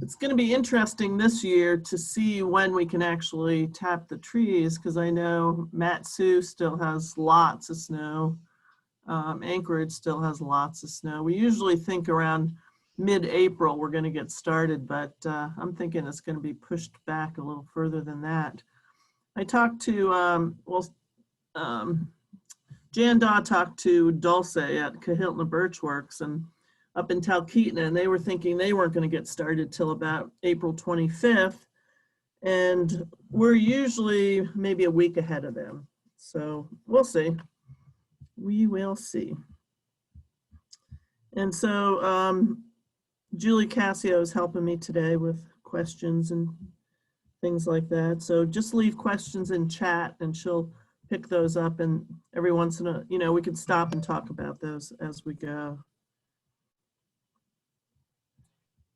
it's going to be interesting this year to see when we can actually tap the trees, because I know Matsu still has lots of snow. Anchorage still has lots of snow. We usually think around mid-April we're going to get started, but I'm thinking it's going to be pushed back a little further than that. I talked to, Jan Daw talked to Dulce at Cahiltna Birch Works and up in Talkeetna, and they were thinking they weren't going to get started till about April 25th. And we're usually maybe a week ahead of them. So we'll see. We will see. And so Julie Cassio is helping me today with questions and things like that. So just leave questions in chat and she'll pick those up, and every once in a, we could stop and talk about those as we go.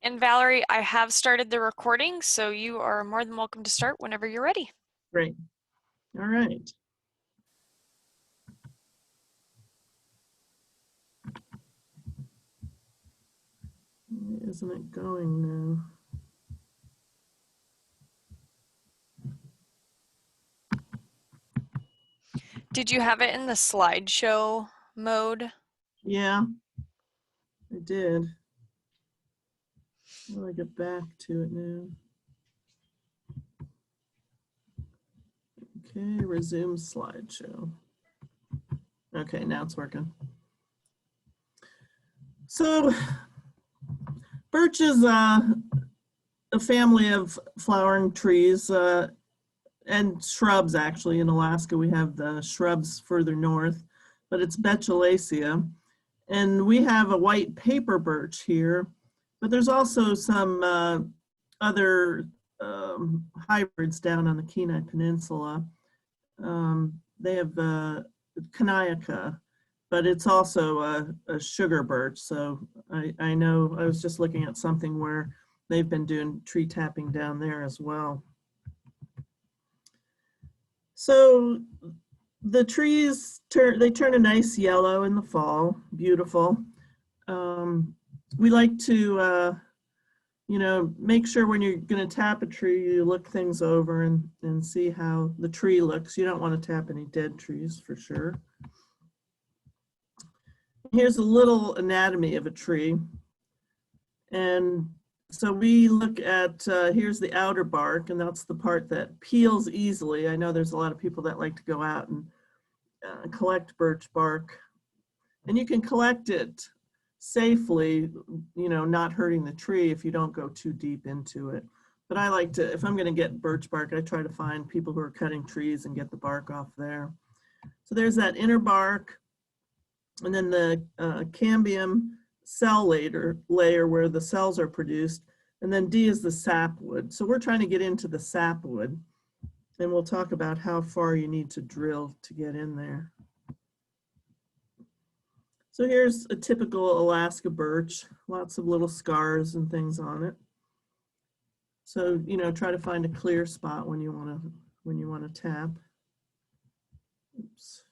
And Valerie, I have started the recording, so you are more than welcome to start whenever you're ready. Great. All right. Isn't it going now? Did you have it in the slideshow mode? Yeah, I did. How do I get back to it now? Okay, resume slideshow. Okay, now it's working. So birch is a family of flowering trees and shrubs. Actually, in Alaska we have the shrubs further north, but it's Betulacea. And we have a white paper birch here, but there's also some other hybrids down on the Kenai Peninsula. They have Kanayaka, but it's also a sugar birch. So I know I was just looking at something where they've been doing tree tapping down there as well. So the trees turn a nice yellow in the fall, beautiful. We like to, make sure when you're going to tap a tree, you look things over and see how the tree looks. You don't want to tap any dead trees for sure. Here's a little anatomy of a tree. And so we look at, here's the outer bark, and that's the part that peels easily. I know there's a lot of people that like to go out and collect birch bark, and you can collect it safely, not hurting the tree if you don't go too deep into it. But I like to, if I'm going to get birch bark, I try to find people who are cutting trees and get the bark off there. So there's that inner bark, and then the cambium cell layer where the cells are produced, and then D is the sapwood. So we're trying to get into the sapwood, and we'll talk about how far you need to drill to get in there. So here's a typical Alaska birch, lots of little scars and things on it. So, try to find a clear spot when you want to tap. Oops.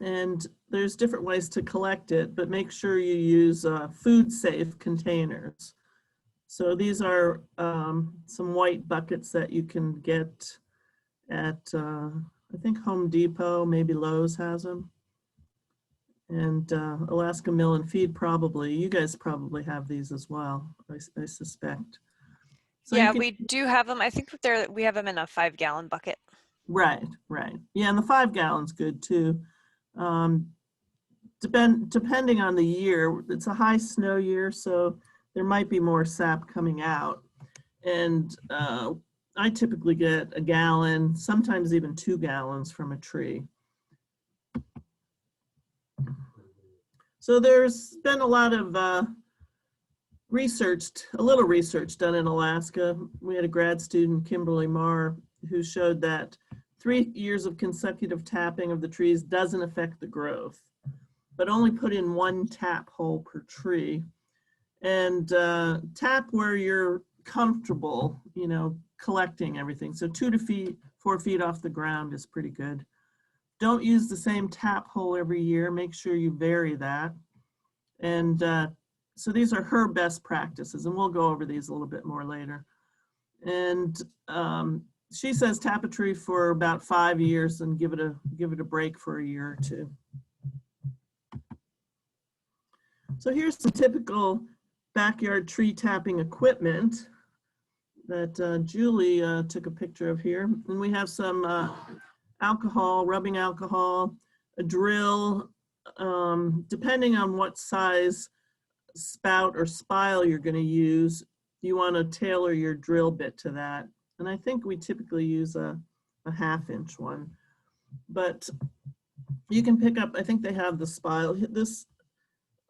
And there's different ways to collect it, but make sure you use food-safe containers. So these are some white buckets that you can get at, I think Home Depot, maybe Lowe's has them. And Alaska Mill and Feed probably, you guys probably have these as well, I suspect. So yeah, we do have them. I think we have them in a 5-gallon bucket. Right. Yeah, and the 5 gallon's good too. Depending on the year, it's a high snow year, so there might be more sap coming out. And I typically get 1 gallon, sometimes even 2 gallons from a tree. So there's been a lot of a little research done in Alaska. We had a grad student, Kimberly Marr, who showed that 3 years of consecutive tapping of the trees doesn't affect the growth, but only put in 1 tap hole per tree. And tap where you're comfortable, collecting everything. So 2 to 4 feet off the ground is pretty good. don't use the same tap hole every year. Make sure you vary that. And so these are her best practices, and we'll go over these a little bit more later. And she says tap a tree for about 5 years and give it a break for a year or two. So here's some typical backyard tree tapping equipment that Julie took a picture of here. And we have some alcohol, rubbing alcohol, a drill, depending on what size spout or spile you're going to use, you want to tailor your drill bit to that. And I think we typically use a 1/2 inch one, but you can pick up, I think they have the spile. This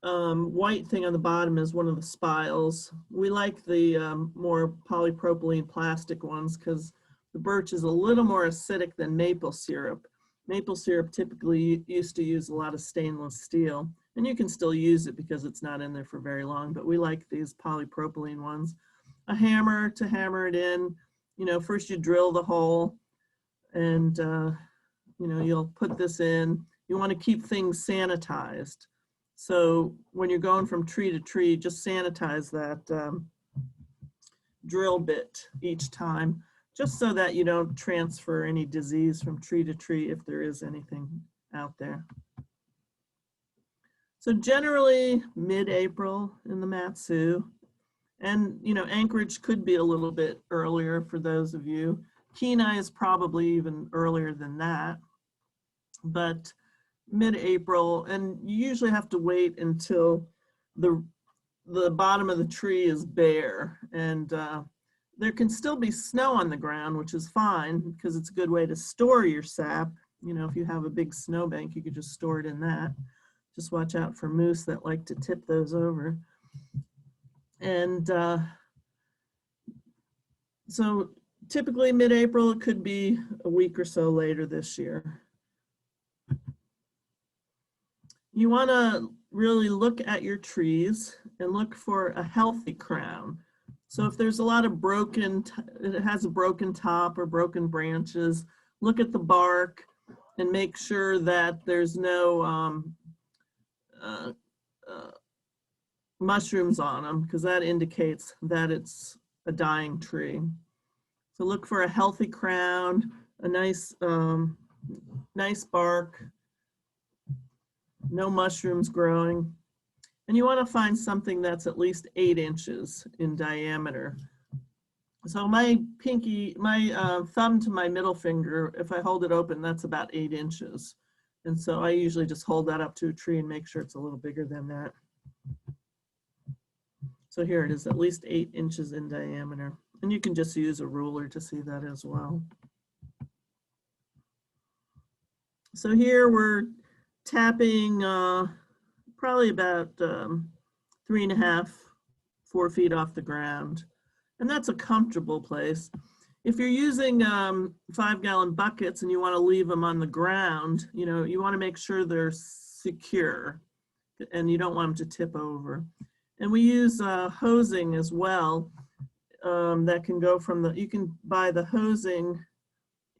white thing on the bottom is one of the spiles. We like the more polypropylene plastic ones because the birch is a little more acidic than maple syrup. Maple syrup typically used to use a lot of stainless steel, and you can still use it because it's not in there for very long, but we like these polypropylene ones. A hammer to hammer it in. You know, first you drill the hole and, you know, you'll put this in. You want to keep things sanitized. So when you're going from tree to tree, just sanitize that drill bit each time, just so that you don't transfer any disease from tree to tree if there is anything out there. So generally mid-April in the Matsu, and you know, Anchorage could be a little bit earlier for those of you. Kenai is probably even earlier than that, but mid-April, and you usually have to wait until the bottom of the tree is bare, and there can still be snow on the ground, which is fine because it's a good way to store your sap. You know, if you have a big snowbank, you could just store it in that. Just watch out for moose that like to tip those over. And so typically mid-April, it could be a week or so later this year. You want to really look at your trees and look for a healthy crown. So if there's a lot of it has a broken top or broken branches, look at the bark and make sure that there's no mushrooms on them, because that indicates that it's a dying tree. So look for a healthy crown, a nice, nice bark, no mushrooms growing. And you want to find something that's at least 8 inches in diameter. So my thumb to my middle finger, if I hold it open, that's about 8 inches. And so I usually just hold that up to a tree and make sure it's a little bigger than that. So here it is, at least 8 inches in diameter. And you can just use a ruler to see that as well. So here we're tapping probably about 3.5, 4 feet off the ground. And that's a comfortable place. If you're using 5-gallon buckets and you want to leave them on the ground, you know, you want to make sure they're secure and you don't want them to tip over. And we use hosing as well. That can go from you can buy the hosing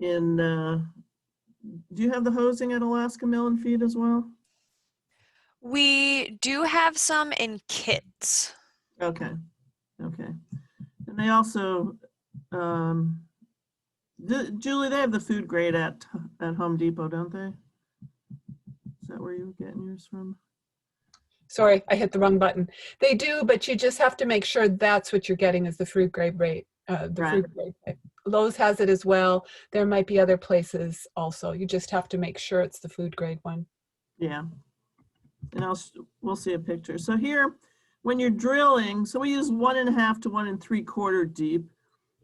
in, do you have the hosing at Alaska Mill and Feed as well? We do have some in kits. Okay, okay. And they also, Julie, they have the food grade at Home Depot, don't they? Is that where you were getting yours from? Sorry, I hit the wrong button. They do, but you just have to make sure that's what you're getting is the food grade rate. Food grade. Lowe's has it as well. There might be other places also. You just have to make sure it's the food grade one. Yeah, and we'll see a picture. So here, when you're drilling, so we use 1.5 to 1 3/4 deep,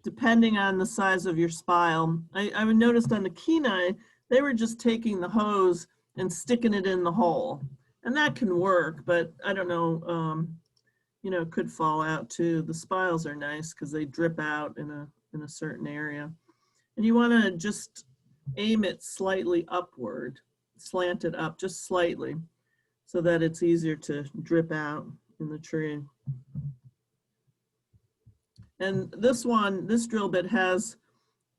depending on the size of your spile. I noticed on the Kenai, they were just taking the hose and sticking it in the hole. And that can work, but I don't know, you know, it could fall out too. The spiles are nice because they drip out in a certain area. And you want to just aim it slightly upward, slant it up just slightly so that it's easier to drip out in the tree. And this drill bit has,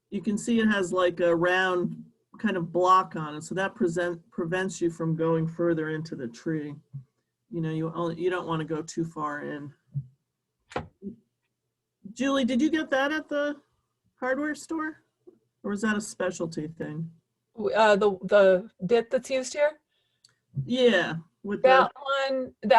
you can see it has like a round kind of block on it. So that prevents you from going further into the tree. You know, you don't want to go too far in. Julie, did you get that at the hardware store? Or is that a specialty thing? The bit that's used here? Yeah. With That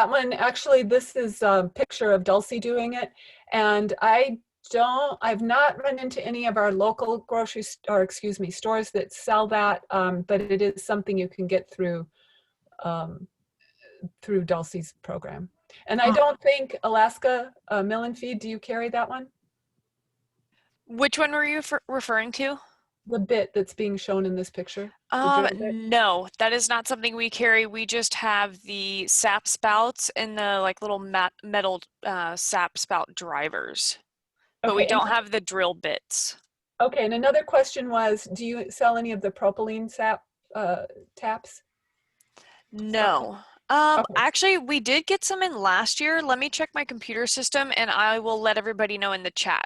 one, actually, this is a picture of Dulcie doing it. And I've not run into any of our local grocery stores that sell that, but it is something you can get through Dulcie's program. And I don't think Alaska Mill and Feed, do you carry that one? Which one were you referring to? The bit that's being shown in this picture? The drill bit? No, that is not something we carry. We just have the sap spouts and the like little metal sap spout drivers, but we Okay, don't have the drill bits. okay, and another question was, do you sell any of the propylene sap taps? No. Okay. Actually, we did get some in last year. Let me check my computer system and I will let everybody know in the chat.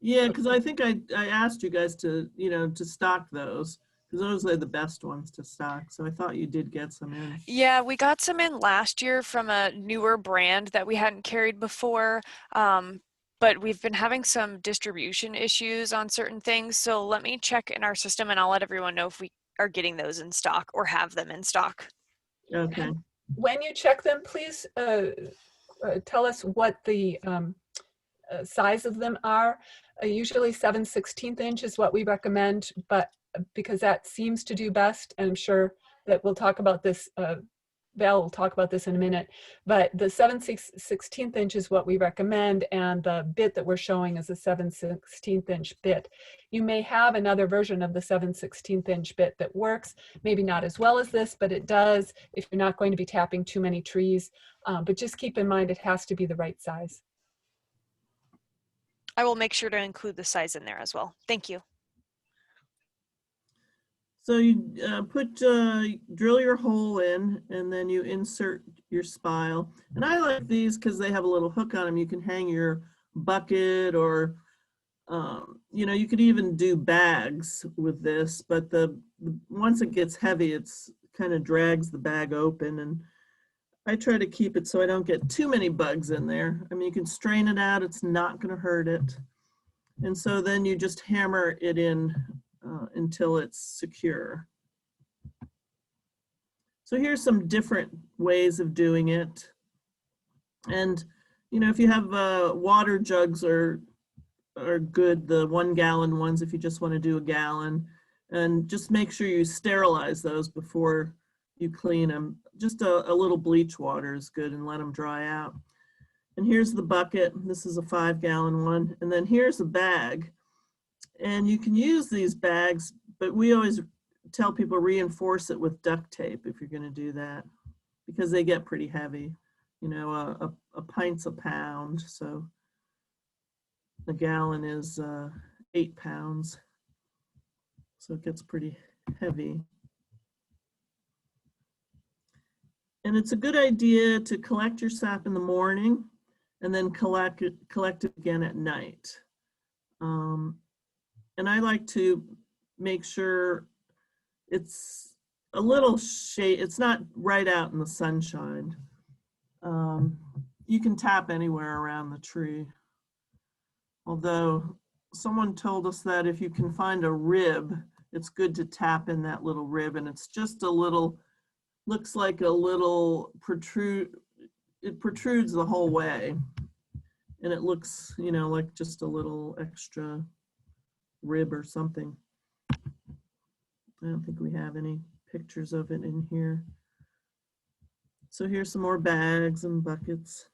Yeah, because I think I asked you guys to, you know, to stock those, because those are the best ones to stock. So I thought you did get some in. Yeah, we got some in last year from a newer brand that we hadn't carried before. But we've been having some distribution issues on certain things. So let me check in our system and I'll let everyone know if we are getting those in stock or have them in stock. Okay. And when you check them, please tell us what the size of them are. Usually 7/16 inch is what we recommend, but because that seems to do best, and I'm sure that we'll talk about this, Val will talk about this in a minute, but the 7/16 inch is what we recommend, and the bit that we're showing is a 7/16 inch bit. You may have another version of the 7/16 inch bit that works, maybe not as well as this, but it does if you're not going to be tapping too many trees, but just keep in mind it has to be the right size. I will make sure to include the size in there as well. Thank you. So you drill your hole in, and then you insert your spile. And I like these because they have a little hook on them. You can hang your bucket, or you know, you could even do bags with this. But once it gets heavy, it's kind of drags the bag open, and I try to keep it so I don't get too many bugs in there. I mean, you can strain it out, it's not going to hurt it. And so then you just hammer it in until it's secure. So here's some different ways of doing it. And, you know, if you have water jugs are good, the 1 gallon ones, if you just want to do a gallon. And just make sure you sterilize those before you clean them. Just a little bleach water is good, and let them dry out. And here's the bucket. This is a 5 gallon one. And then here's the bag. And you can use these bags, but we always tell people reinforce it with duct tape if you're going to do that, because they get pretty heavy. You know, a pint's a pound, so a gallon is 8 pounds. So it gets pretty heavy. And it's a good idea to collect your sap in the morning and then collect it again at night. And I like to make sure it's a little shade, it's not right out in the sunshine. You can tap anywhere around the tree. Although someone told us that if you can find a rib, it's good to tap in that little rib, and it's just a little, looks like a little it protrudes the whole way. And it looks, you know, like just a little extra rib or something. I don't think we have any pictures of it in here. So here's some more bags and buckets.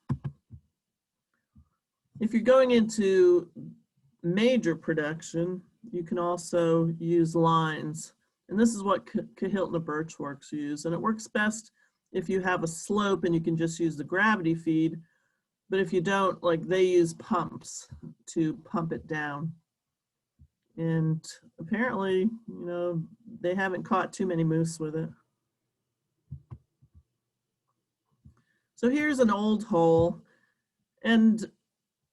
If you're going into major production, you can also use lines. And this is what Cahiltna Birch Works use. And it works best if you have a slope and you can just use the gravity feed. But if you don't, like, they use pumps to pump it down. And apparently, you know, they haven't caught too many moose with it. So here's an old hole. And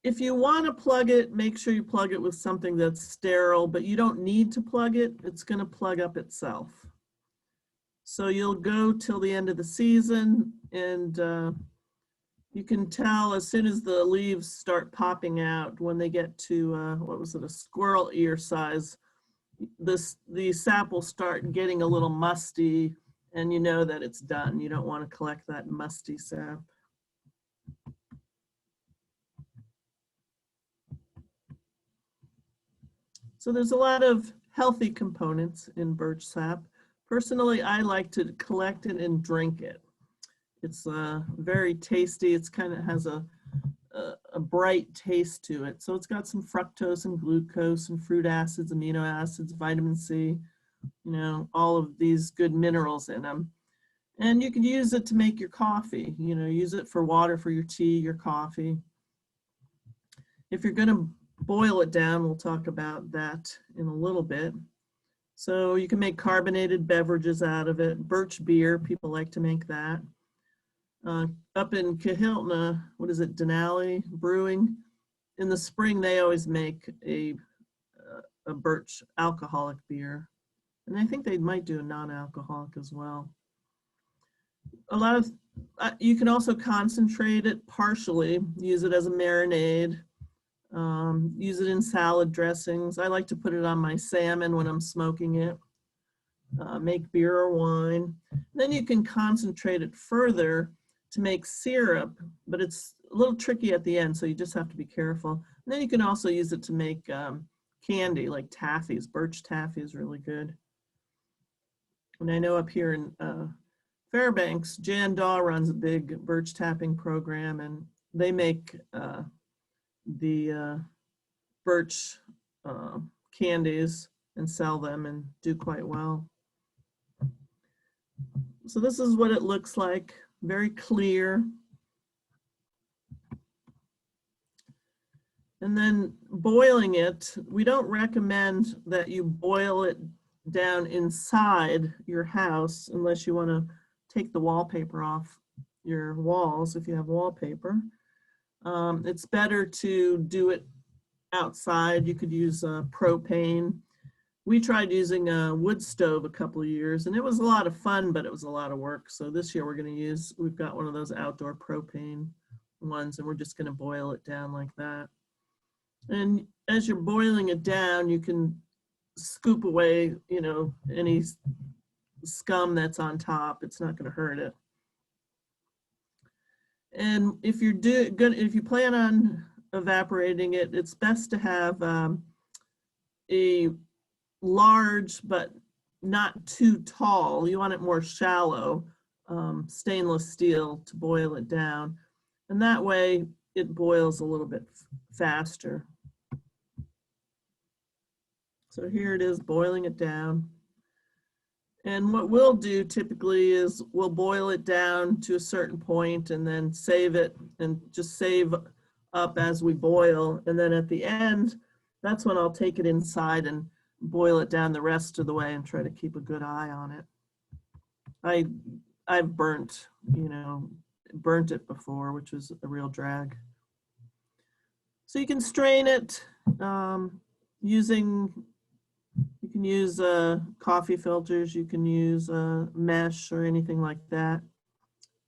If you want to plug it, make sure you plug it with something that's sterile, but you don't need to plug it. It's going to plug up itself. So you'll go till the end of the season, and you can tell as soon as the leaves start popping out, when they get to, what was it, a squirrel ear size, the sap will start getting a little musty, and you know that it's done. You don't want to collect that musty sap. So there's a lot of healthy components in birch sap. Personally, I like to collect it and drink it. It's very tasty. It's kind of has a bright taste to it. So it's got some fructose and glucose and fruit acids, amino acids, vitamin C, you know, all of these good minerals in them. And you can use it to make your coffee, you know, use it for water for your tea, your coffee. If you're going to boil it down, we'll talk about that in a little bit. So you can make carbonated beverages out of it. Birch beer, people like to make that. Up in Kahiltna, what is it, Denali Brewing? In the spring, they always make a birch alcoholic beer. And I think they might do a non-alcoholic as well. A lot of, you can also concentrate it partially, use it as a marinade. Use it in salad dressings. I like to put it on my salmon when I'm smoking it. Make beer or wine. Then you can concentrate it further to make syrup, but it's a little tricky at the end, so you just have to be careful. And then you can also use it to make candy, like taffies. Birch taffy is really good. And I know up here in Fairbanks, Jan Daw runs a big birch tapping program, and they make the birch candies and sell them and do quite well. So this is what it looks like, very clear. And then boiling it, we don't recommend that you boil it down inside your house unless you want to take the wallpaper off your walls if you have wallpaper. It's better to do it outside. You could use propane. We tried using a wood stove a couple of years, and it was a lot of fun, but it was a lot of work. So this year we've got one of those outdoor propane ones, and we're just going to boil it down like that. And as you're boiling it down, you can scoop away, you know, any scum that's on top. It's not going to hurt it. And if you plan on evaporating it, it's best to have a large but not too tall. You want it more shallow stainless steel to boil it down, and that way it boils a little bit faster. So here it is, boiling it down. And what we'll do typically is we'll boil it down to a certain point and then save it and just save up as we boil. And then at the end, that's when I'll take it inside and boil it down the rest of the way and try to keep a good eye on it. I've burnt it before, which was a real drag. So you can strain it you can use coffee filters, you can use mesh or anything like that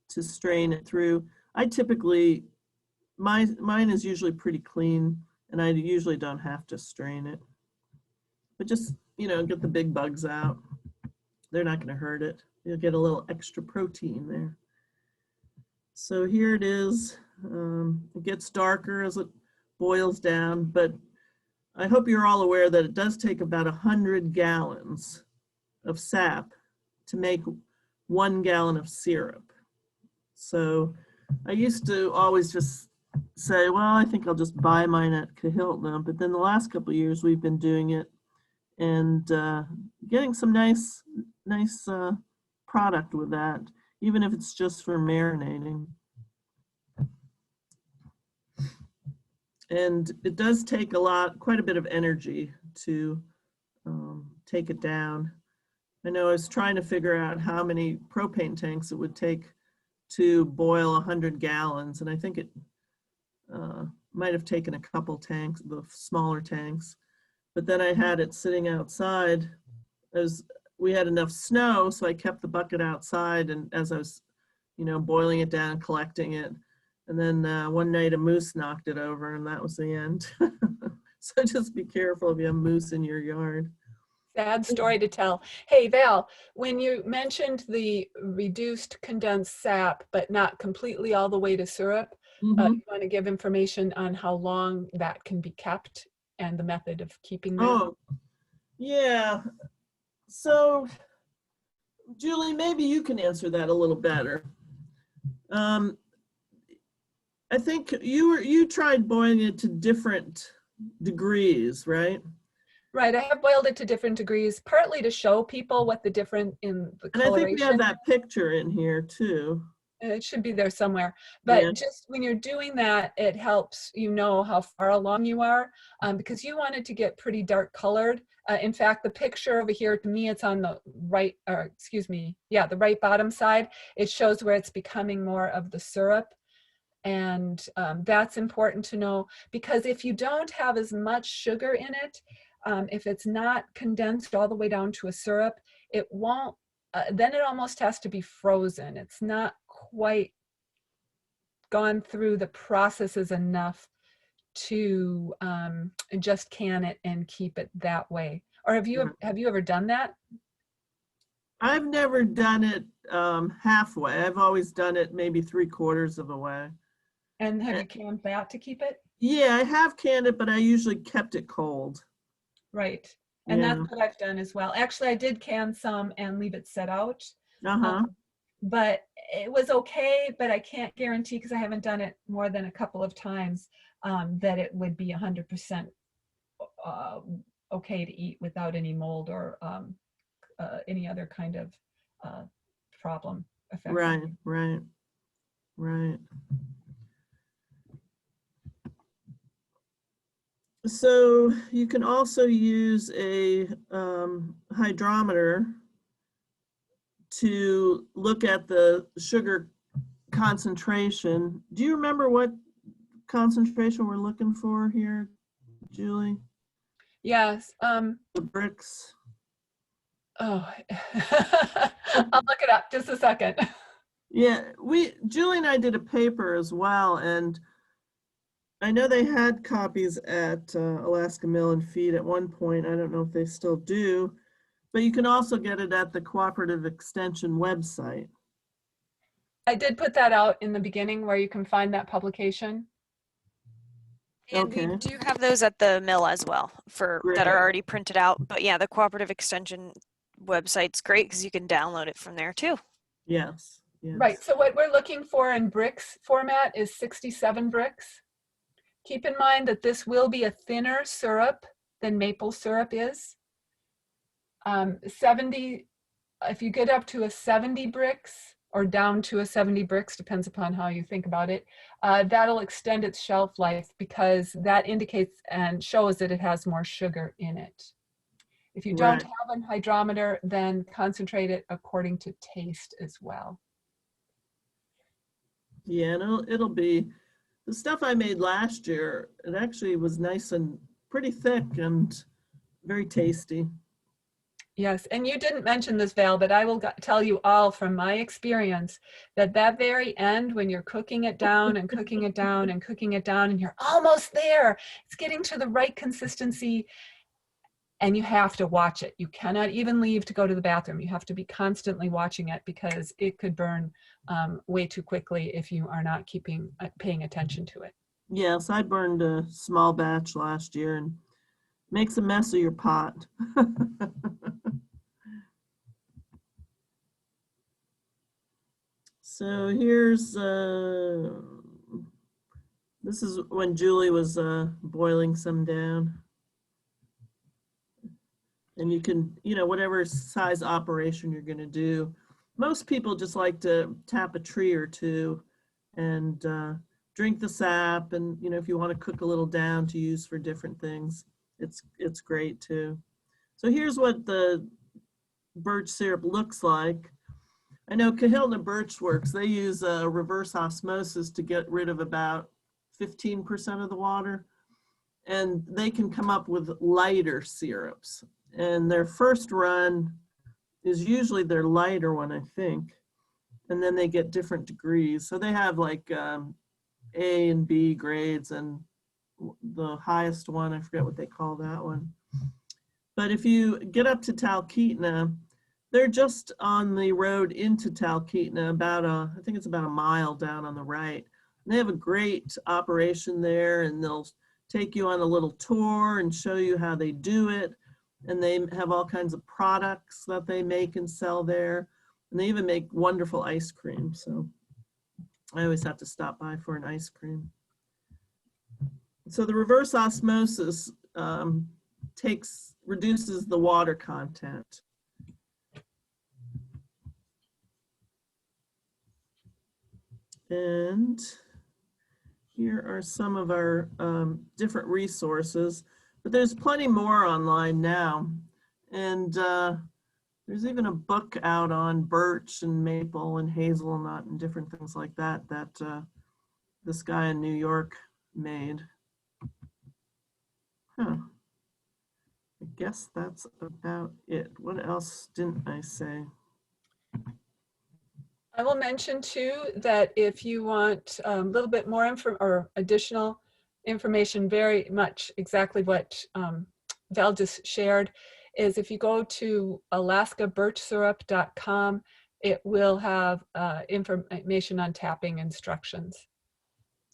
to strain it through. I typically, mine is usually pretty clean, and I usually don't have to strain it. But just, you know, get the big bugs out. They're not going to hurt it. You'll get a little extra protein there. So here it is. It gets darker as it boils down, but I hope you're all aware that it does take about 100 gallons of sap to make 1 gallon of syrup. So I used to always just say, well, I think I'll just buy mine at Kahiltna, but then the last couple of years we've been doing it and getting some nice product with that, even if it's just for marinating. And it does take quite a bit of energy to take it down. I know I was trying to figure out how many propane tanks it would take to boil 100 gallons, and I think it might have taken a couple tanks, the smaller tanks, but then I had it sitting outside as we had enough snow, so I kept the bucket outside, and as I was, boiling it down, collecting it, and then one night a moose knocked it over, and that was the end. So just be careful if you have moose in your yard. Sad story to tell. Hey, Val, when you mentioned the reduced condensed sap, but not completely all the way to syrup, you want to give information on how long that can be kept and the method of keeping that? Oh, yeah. So, Julie, maybe you can answer that a little better. I think you tried boiling it to different degrees, right? Right, I have boiled it to different degrees, partly to show people what the difference in the And I think we have coloration. that picture in here too. It should be there somewhere. But Yeah. just when you're doing that, it helps you know how far along you are, because you want it to get pretty dark colored. In fact, the picture over here, to me, it's on the right, or excuse me, yeah, the right bottom side. It shows where it's becoming more of the syrup. And that's important to know, because if you don't have as much sugar in it, if it's not condensed all the way down to a syrup, it won't, then it almost has to be frozen. It's not quite gone through the processes enough to just can it and keep it that way. Or have you ever done that? I've never done it halfway. I've always done it maybe 3/4 of the way. And have you canned that to keep it? Yeah, I have canned it, but I usually kept it cold. Right. And Yeah. that's what I've done as well. Actually, I did can some and leave it set out. Uh-huh. But it was okay, but I can't guarantee, because I haven't done it more than a couple of times, that it would be 100% okay to eat without any mold or any other kind of problem affecting. Right. So you can also use a hydrometer to look at the sugar concentration. Do you remember what concentration we're looking for here, Julie? Yes. The bricks. Oh, I'll look it up. Just a second. Yeah, Julie and I did a paper as well, and I know they had copies at Alaska Mill and Feed at one point. I don't know if they still do, but you can also get it at the Cooperative Extension website. I did put that out in the beginning where you can find that publication. And we do have those at the mill as well that are already printed out. But yeah, the Cooperative Extension website's great because you can download it from there too. Yes. Right. So what we're looking for in bricks format is 67 bricks. Keep in mind that this will be a thinner syrup than maple syrup is. 70, if you get up to a 70 bricks or down to a 70 bricks, depends upon how you think about it, that'll extend its shelf life, because that indicates and shows that it has more sugar in it. If you don't have a hydrometer, then concentrate it according to taste as well. Yeah, and it'll be, the stuff I made last year, it actually was nice and pretty thick and very tasty. Yes, and you didn't mention this, Val, but I will tell you all from my experience that very end, when you're cooking it down and cooking it down and cooking it down, and you're almost there, it's getting to the right consistency, and you have to watch it. You cannot even leave to go to the bathroom. You have to be constantly watching it, because it could burn way too quickly if you are not paying attention to it. Yes, I burned a small batch last year, and makes a mess of your pot. So here's, this is when Julie was boiling some down. And you can, whatever size operation you're going to do. Most people just like to tap a tree or two and drink the sap. And, if you want to cook a little down to use for different things, it's great too. So here's what the birch syrup looks like. I know Kahilna Birch Works, they use reverse osmosis to get rid of about 15% of the water. And they can come up with lighter syrups. And their first run is usually their lighter one, I think. And then they get different degrees. So they have like A and B grades, and the highest one, I forget what they call that one. But if you get up to Talkeetna, they're just on the road into Talkeetna, I think it's about a mile down on the right. And they have a great operation there, and they'll take you on a little tour and show you how they do it. And they have all kinds of products that they make and sell there. And they even make wonderful ice cream. So I always have to stop by for an ice cream. So the reverse osmosis reduces the water content. And here are some of our different resources, but there's plenty more online now. And there's even a book out on birch and maple and hazelnut and different things like that this guy in New York made. Huh. I guess that's about it. What else didn't I say? I will mention too that if you want a little bit more info or additional information, very much exactly what Val just shared, is if you go to alaskabirchsyrup.com, it will have information on tapping instructions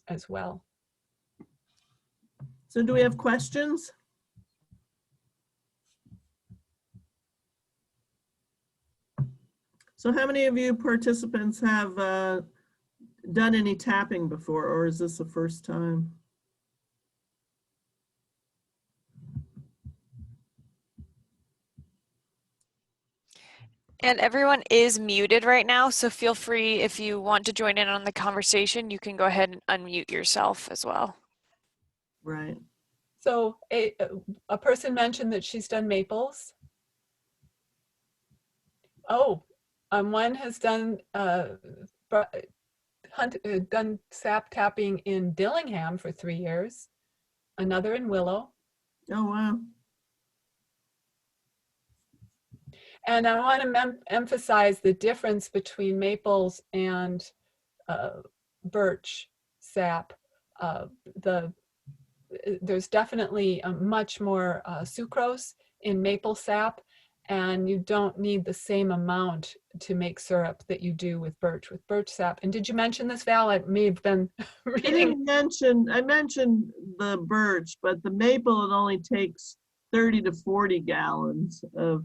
as well. So do we have questions? So how many of you participants have done any tapping before, or is this the first time? And everyone is muted right now, so feel free, if you want to join in on the conversation, you can go ahead and unmute yourself as well. Right. So a person mentioned that she's done maples. Oh, one has done done sap tapping in Dillingham for 3 years, another in Willow. Oh, wow. And I want to emphasize the difference between maples and birch sap. There's definitely much more sucrose in maple sap, and you don't need the same amount to make syrup that you do with birch sap. And did you mention this, Val? I may have been reading. I mentioned the birch, but the maple, it only takes 30 to 40 gallons of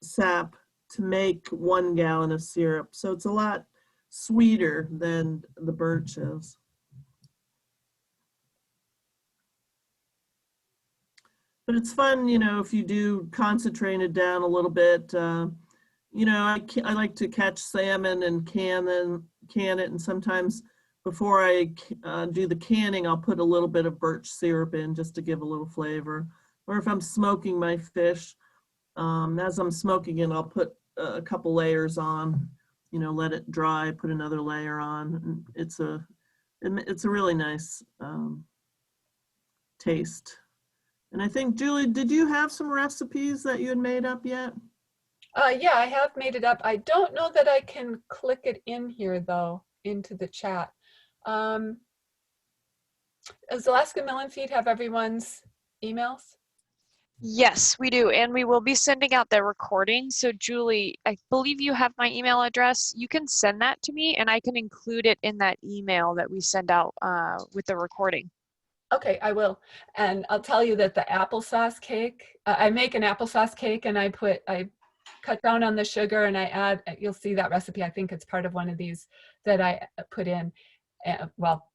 sap to make 1 gallon of syrup. So it's a lot sweeter than the birch is. But it's fun, you know, if you do concentrate it down a little bit. You know, I like to catch salmon and can it, and sometimes before I do the canning, I'll put a little bit of birch syrup in just to give a little flavor. Or if I'm smoking my fish, as I'm smoking it, I'll put a couple layers on, you know, let it dry, put another layer on. It's a really nice taste. And I think, Julie, did you have some recipes that you had made up yet? Yeah, I have made it up. I don't know that I can click it in here though, into the chat. Does Alaska Mill and Feed have everyone's emails? Yes, we do. And we will be sending out the recording. So Julie, I believe you have my email address. You can send that to me and I can include it in that email that we send out with the recording. Okay, I will. And I'll tell you that the applesauce cake, I make an applesauce cake and I cut down on the sugar and I add, you'll see that recipe. I think it's part of one of these that I put in. Well,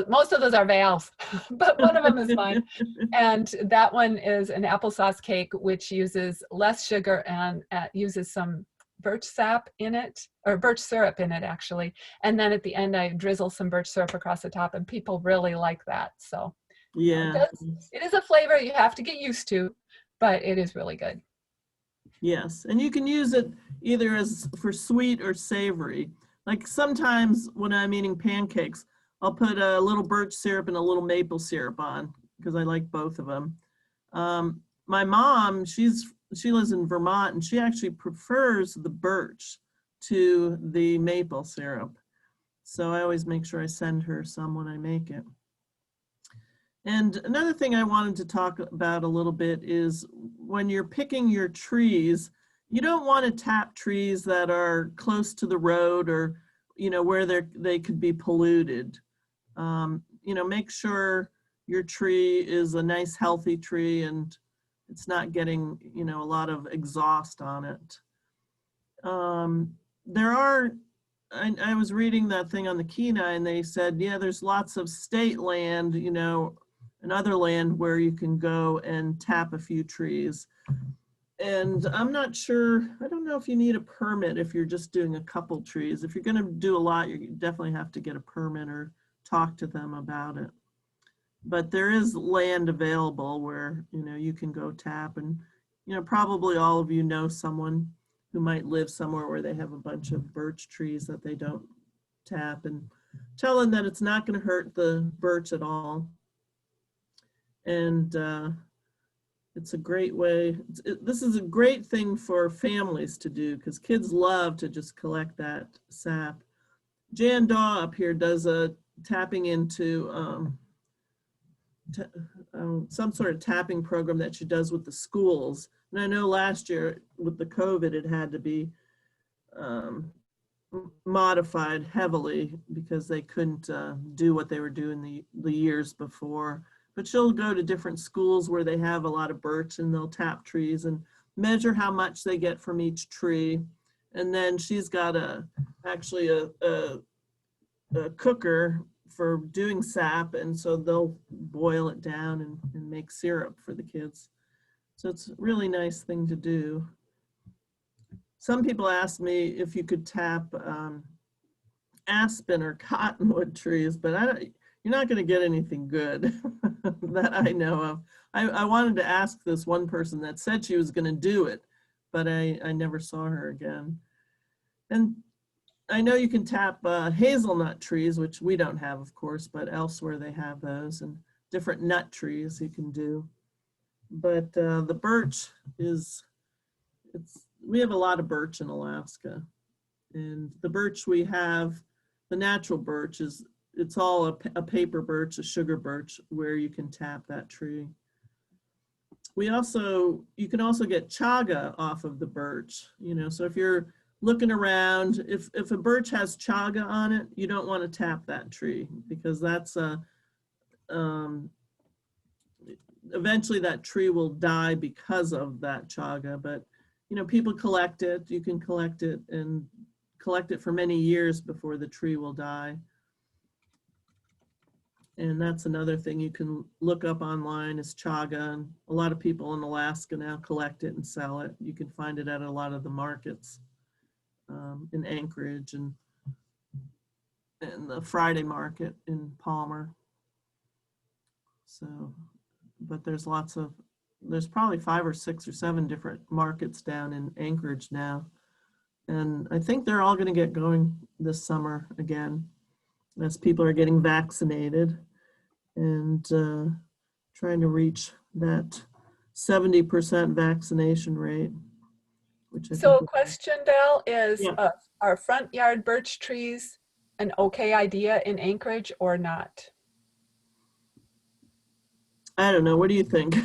most of those are Val's, but one of them is mine. And that one is an applesauce cake, which uses less sugar and uses some birch sap in it, or birch syrup in it actually. And then at the end, I drizzle some birch syrup across the top and people really like that. So yeah, it is a flavor you have to get used to, but it is really good. Yes, and you can use it either as for sweet or savory. Like sometimes when I'm eating pancakes, I'll put a little birch syrup and a little maple syrup on because I like both of them. My mom, she lives in Vermont, and she actually prefers the birch to the maple syrup. So I always make sure I send her some when I make it. And another thing I wanted to talk about a little bit is when you're picking your trees, you don't want to tap trees that are close to the road or, where they could be polluted. Make sure your tree is a nice, healthy tree and it's not getting, a lot of exhaust on it. I was reading that thing on the Kenai, and they said, yeah, there's lots of state land, and other land where you can go and tap a few trees. And I'm not sure, I don't know if you need a permit if you're just doing a couple trees. If you're going to do a lot, you definitely have to get a permit or talk to them about it. But there is land available where, you can go tap, and, probably all of you know someone who might live somewhere where they have a bunch of birch trees that they don't tap, and tell them that it's not going to hurt the birch at all. And it's a great way. This is a great thing for families to do because kids love to just collect that sap. Jan Daw up here does a tapping into some sort of tapping program that she does with the schools. And I know last year with the COVID, it had to be modified heavily because they couldn't do what they were doing the years before. But she'll go to different schools where they have a lot of birch, and they'll tap trees and measure how much they get from each tree. And then she's got actually a cooker for doing sap, and so they'll boil it down and make syrup for the kids. So it's a really nice thing to do. Some people ask me if you could tap aspen or cottonwood trees, but you're not going to get anything good that I know of. I wanted to ask this one person that said she was going to do it, but I never saw her again. And I know you can tap hazelnut trees, which we don't have, of course, but elsewhere they have those, and different nut trees you can do. But the birch we have a lot of birch in Alaska, and the birch we have, the natural birch it's all a paper birch, a sugar birch, where you can tap that tree. You can also get chaga off of the birch, so if you're looking around, if a birch has chaga on it, you don't want to tap that tree because that's eventually that tree will die because of that chaga. But people collect it. You can collect it and collect it for many years before the tree will die. And that's another thing you can look up online is chaga, and a lot of people in Alaska now collect it and sell it. You can find it at a lot of the markets in Anchorage and the Friday market in Palmer. So, but there's probably 5 or 6 or 7 different markets down in Anchorage now. And I think they're all going to get going this summer again as people are getting vaccinated and trying to reach that 70% vaccination rate. So a question, Val, is yeah. Are front yard birch trees an okay idea in Anchorage or not? I don't know. What do you think?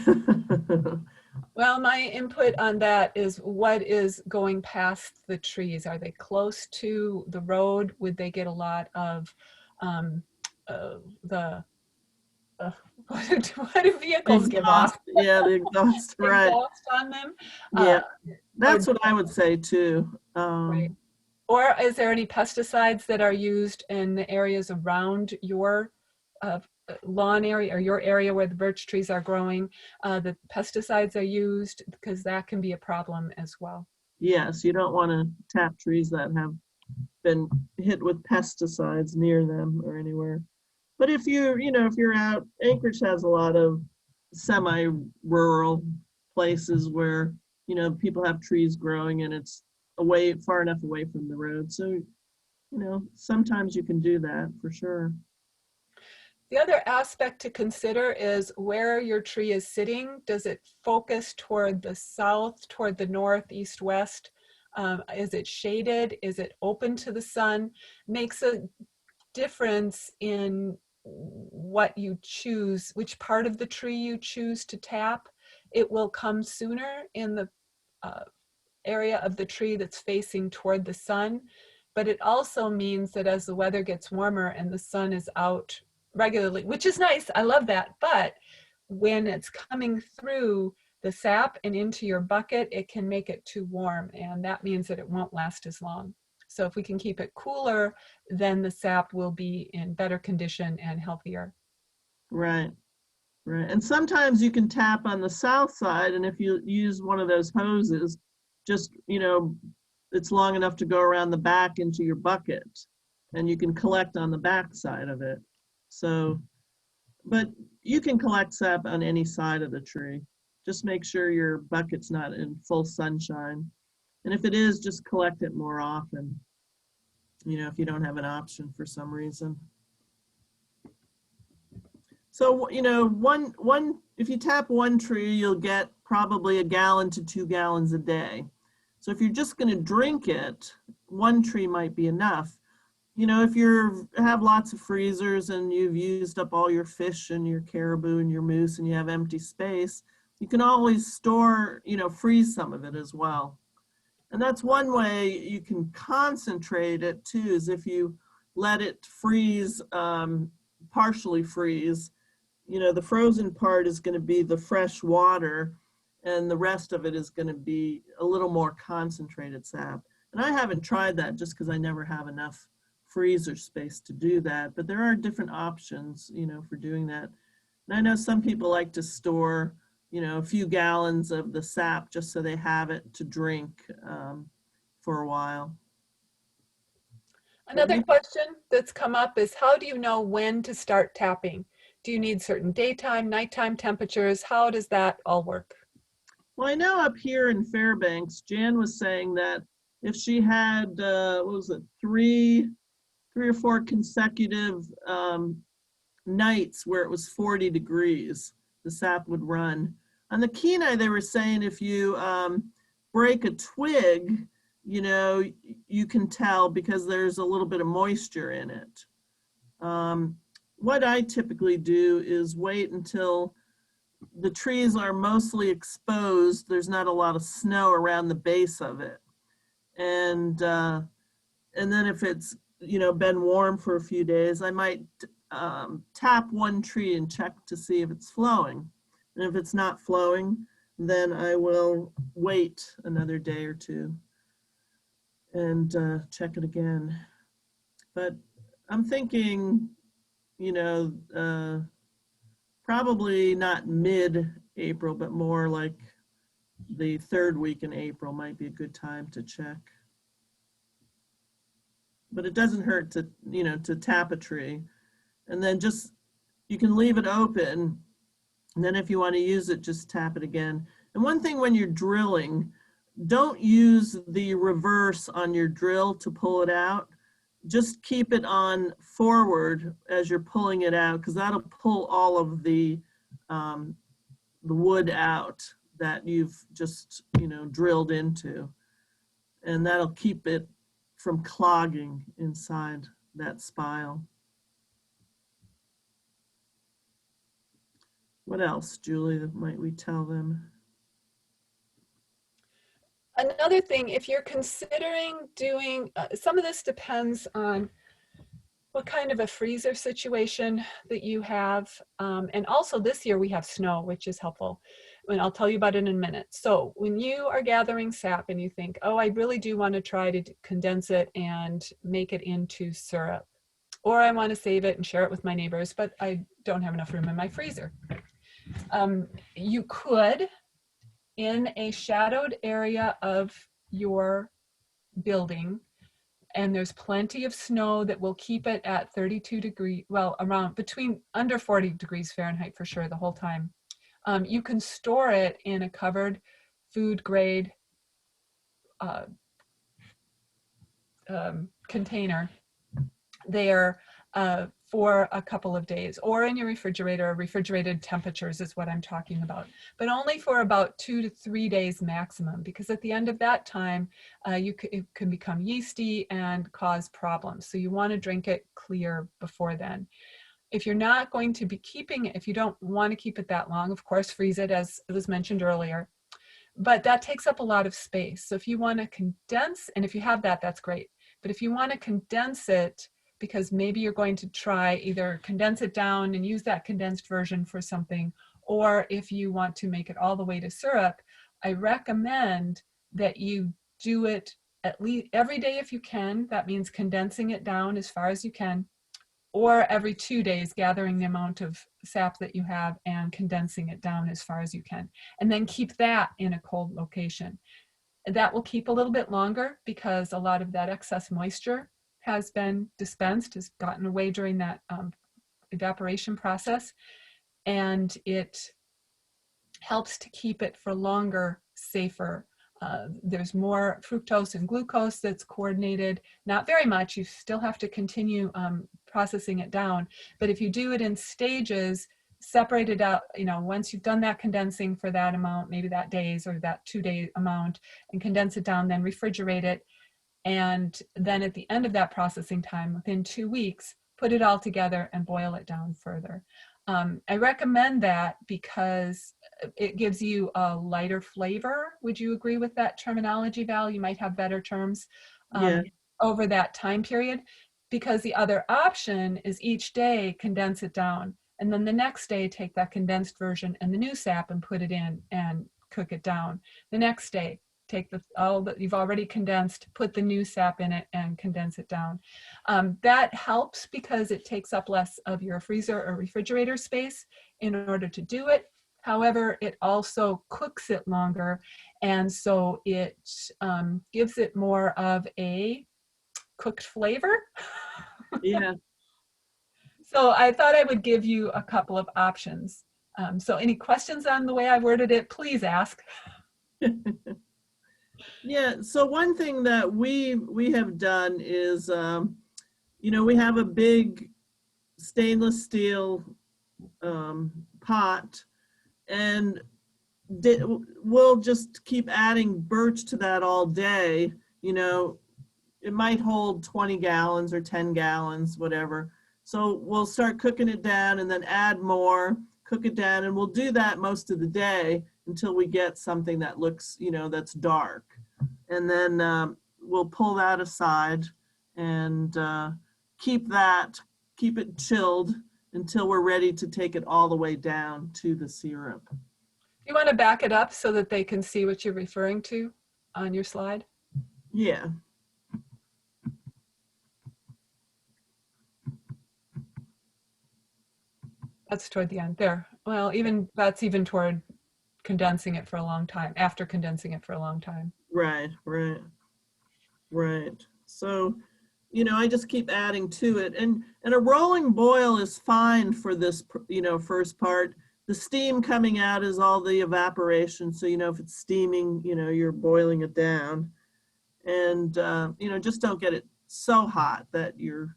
Well, my input on that is what is going past the trees? Are they close to the road? Would they get a lot of what do vehicles give off? Yeah, the exhaust, right. Exhaust on them? Yeah, that's what I would say too. Right. Or is there any pesticides that are used in the areas around your lawn area or your area where the birch trees are growing? The pesticides are used because that can be a problem as well. Yes, you don't want to tap trees that have been hit with pesticides near them or anywhere. But if you're out, Anchorage has a lot of semi-rural places where, people have trees growing and it's far enough away from the road. So, sometimes you can do that for sure. The other aspect to consider is where your tree is sitting. Does it focus toward the south, toward the north, east, west? Is it shaded? Is it open to the sun? Makes a difference in what you choose, which part of the tree you choose to tap. It will come sooner in the area of the tree that's facing toward the sun, but it also means that as the weather gets warmer and the sun is out regularly, which is nice, I love that, but when it's coming through the sap and into your bucket, it can make it too warm, and that means that it won't last as long. So if we can keep it cooler, then the sap will be in better condition and healthier. Right, right. And sometimes you can tap on the south side, and if you use one of those hoses, just, you know, it's long enough to go around the back into your bucket, and you can collect on the back side of it. So, but you can collect sap on any side of the tree. Just make sure your bucket's not in full sunshine. And if it is, just collect it more often, you know, if you don't have an option for some reason. So, you know, if you tap one tree, you'll get probably 1 gallon to 2 gallons a day. So if you're just going to drink it, one tree might be enough. You know, if you have lots of freezers and you've used up all your fish and your caribou and your moose and you have empty space, you can always store, you know, freeze some of it as well. And that's one way you can concentrate it too, is if you let it freeze, partially freeze. You know, the frozen part is going to be the fresh water, and the rest of it is going to be a little more concentrated sap. And I haven't tried that just because I never have enough freezer space to do that, but there are different options, you know, for doing that. And I know some people like to store, you know, a few gallons of the sap just so they have it to drink for a while. Another question that's come up is, how do you know when to start tapping? Do you need certain daytime, nighttime temperatures? How does that all work? Well, I know up here in Fairbanks, Jan was saying that if she had, what was it, three or four consecutive nights where it was 40 degrees, the sap would run. On the Kenai, they were saying if you break a twig, you know, you can tell because there's a little bit of moisture in it. What I typically do is wait until the trees are mostly exposed. There's not a lot of snow around the base of it. And then if it's, you know, been warm for a few days, I might tap one tree and check to see if it's flowing. And if it's not flowing, then I will wait another day or two and check it again. But I'm thinking, you know, probably not mid-April, but more like the 3rd week in April might be a good time to check. But it doesn't hurt to, you know, to tap a tree, and then just, you can leave it open, and then if you want to use it, just tap it again. And one thing when you're drilling, don't use the reverse on your drill to pull it out. Just keep it on forward as you're pulling it out, because that'll pull all of the wood out that you've just, you know, drilled into, and that'll keep it from clogging inside that spile. What else, Julie, might we tell them? Another thing, if you're considering doing, some of this depends on what kind of a freezer situation that you have. And also this year we have snow, which is helpful. And I'll tell you about it in a minute. So when you are gathering sap and you think, oh, I really do want to try to condense it and make it into syrup, or I want to save it and share it with my neighbors, but I don't have enough room in my freezer. You could, in a shadowed area of your building, and there's plenty of snow that will keep it at 32 degrees, well, around between under 40 degrees Fahrenheit for sure the whole time. You can store it in a covered food grade container there for a couple of days, or in your refrigerator. Refrigerated temperatures is what I'm talking about, but only for about 2 to 3 days maximum, because at the end of that time, it can become yeasty and cause problems. So you want to drink it clear before then. If you're not going to be keeping it, if you don't want to keep it that long, of course, freeze it, as was mentioned earlier. But that takes up a lot of space. So if you want to condense, and if you have that, that's great. But if you want to condense it, because maybe you're going to try either condense it down and use that condensed version for something, or if you want to make it all the way to syrup, I recommend that you do it at least every day if you can. That means condensing it down as far as you can, or every 2 days, gathering the amount of sap that you have and condensing it down as far as you can. And then keep that in a cold location. That will keep a little bit longer because a lot of that excess moisture has been dispensed, has gotten away during that evaporation process. And it helps to keep it for longer, safer. There's more fructose and glucose that's coordinated, not very much. You still have to continue processing it down. But if you do it in stages, separate it out, once you've done that condensing for that amount, maybe that days or that 2-day amount, and condense it down, then refrigerate it. And then at the end of that processing time, within 2 weeks, put it all together and boil it down further. I recommend that because it gives you a lighter flavor. Would you agree with that terminology, Val? You might have better terms over that time period, because the other option is each day condense it down, and then the next day take that condensed version and the new sap and put it in and cook it down. The next day, take all that you've already condensed, put the new sap in it and condense it down. That helps because it takes up less of your freezer or refrigerator space in order to do it. However, it also cooks it longer, and so it gives it more of a cooked flavor. Yeah. So I thought I would give you a couple of options. So any questions on the way I worded it, please ask. Yeah, so one thing that we have done is, we have a big stainless steel pot, and we'll just keep adding birch to that all day. It might hold 20 gallons or 10 gallons, whatever. So we'll start cooking it down and then add more, cook it down, and we'll do that most of the day until we get something that looks, that's dark. And then we'll pull that aside and keep it chilled until we're ready to take it all the way down to the syrup. You want to back it up so that they can see what you're referring to on your slide? Yeah. That's toward the end there. Well, that's even toward condensing it for a long time, after condensing it for a long time. Right. So, I just keep adding to it, and a rolling boil is fine for this, first part. The steam coming out is all the evaporation. So, if it's steaming, you're boiling it down, and, just don't get it so hot that you're,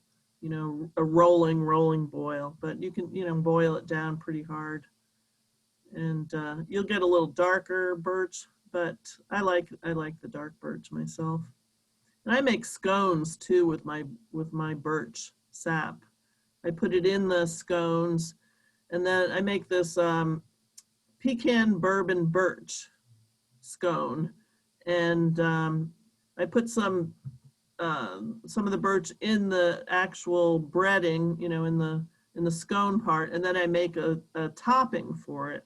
a rolling boil, but you can, boil it down pretty hard, and you'll get a little darker birch, but I like the dark birch myself. And I make scones too with my birch sap. I put it in the scones, and then I make this pecan bourbon birch scone, and I put some of the birch in the actual breading, in the scone part, and then I make a topping for it.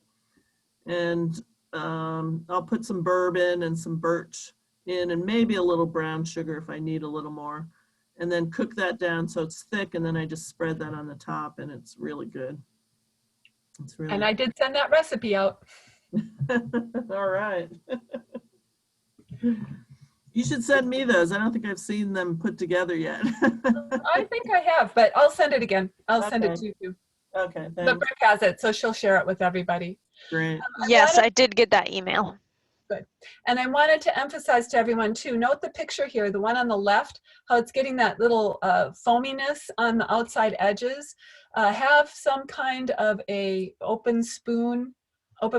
And I'll put some bourbon and some birch in, and maybe a little brown sugar if I need a little more, and then cook that down so it's thick, and then I just spread that on the top, and it's really good. And I did send that recipe out. All right. You should send me those. I don't think I've seen them put together yet. I think I have, but I'll send it again. I'll send it to you. Okay, thanks. But Brooke has it, so she'll share it with everybody. Great. Yes, I did get that email. Good. And I wanted to emphasize to everyone too, note the picture here, the one on the left, how it's getting that little foaminess on the outside edges. Have some kind of a open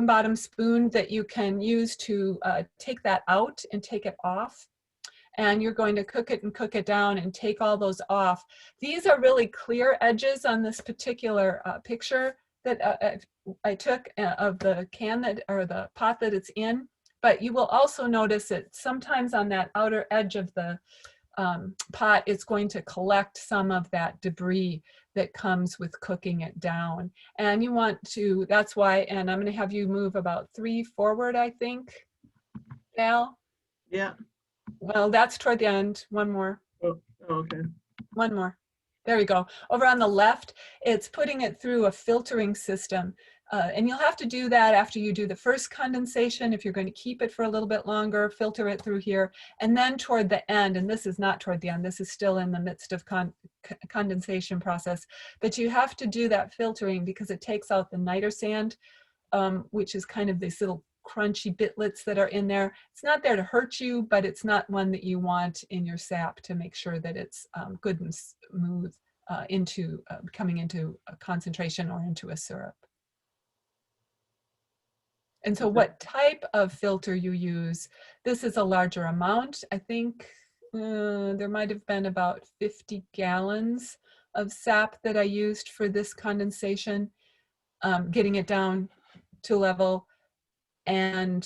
bottom spoon that you can use to take that out and take it off. And you're going to cook it and cook it down and take all those off. These are really clear edges on this particular picture that I took of the can that, or the pot that it's in. But you will also notice that sometimes on that outer edge of the pot, it's going to collect some of that debris that comes with cooking it down. And you want to, that's why, and I'm going to have you move about 3 forward, I think, Val? Yeah. Well, that's toward the end. One more. Oh, okay. One more. There we go. Over on the left, it's putting it through a filtering system. And you'll have to do that after you do the first condensation. If you're going to keep it for a little bit longer, filter it through here. And then toward the end, and this is not toward the end, this is still in the midst of condensation process, but you have to do that filtering because it takes out the niter sand, which is kind of these little crunchy bitlets that are in there. It's not there to hurt you, but it's not one that you want in your sap to make sure that it's good and smooth coming into a concentration or into a syrup. And so what type of filter you use, this is a larger amount. I think there might have been about 50 gallons of sap that I used for this condensation, getting it down to level. And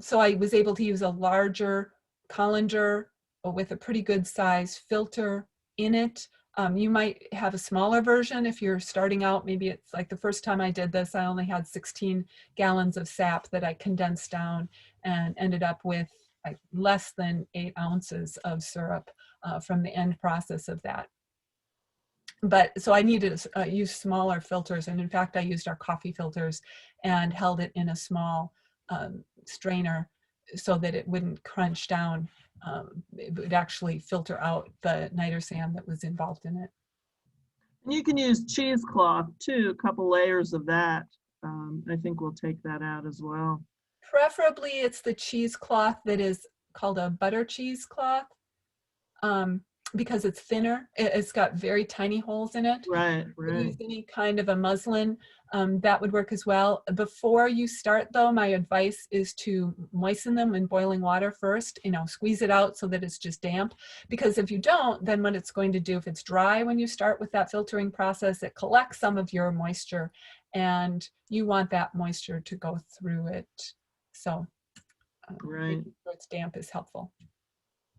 so I was able to use a larger colander with a pretty good size filter in it. You might have a smaller version if you're starting out. Maybe it's like the first time I did this, I only had 16 gallons of sap that I condensed down and ended up with like less than 8 ounces of syrup from the end process of that. But so I needed to use smaller filters. And in fact, I used our coffee filters and held it in a small strainer so that it wouldn't crunch down. It would actually filter out the niter sand that was involved in it. And you can use cheesecloth too, a couple layers of that. I think we'll take that out as well. Preferably it's the cheesecloth that is called a butter cheesecloth because it's thinner. It's got very tiny holes in it. Right, right. Use any kind of a muslin, that would work as well. Before you start though, my advice is to moisten them in boiling water first, squeeze it out so that it's just damp. Because if you don't, then what it's going to do, if it's dry when you start with that filtering process, it collects some of your moisture and you want that moisture to go through it. So right. making sure it's damp is helpful.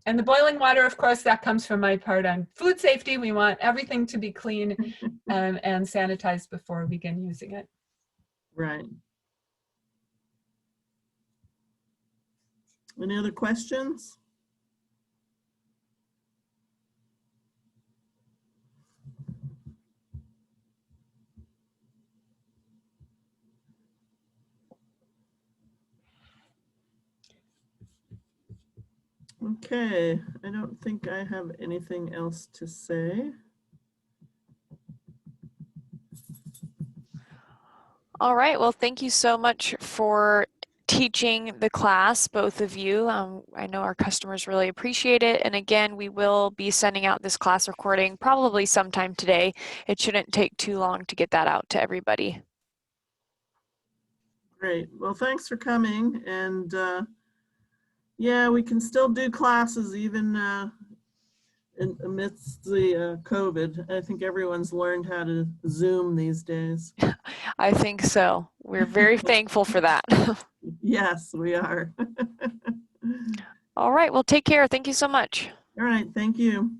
And the boiling water, of course, that comes from my part on food safety. We want everything to be clean and sanitized before we begin using it. Right. Any other questions? Okay, I don't think I have anything else to say. All right, well, thank you so much for teaching the class, both of you. I know our customers really appreciate it. And again, we will be sending out this class recording probably sometime today. It shouldn't take too long to get that out to everybody. Great, well, thanks for coming. And yeah, we can still do classes even amidst the COVID. I think everyone's learned how to Zoom these days. I think so. We're very thankful for that. Yes, we are. All right, well, take care. Thank you so much. All right, thank you.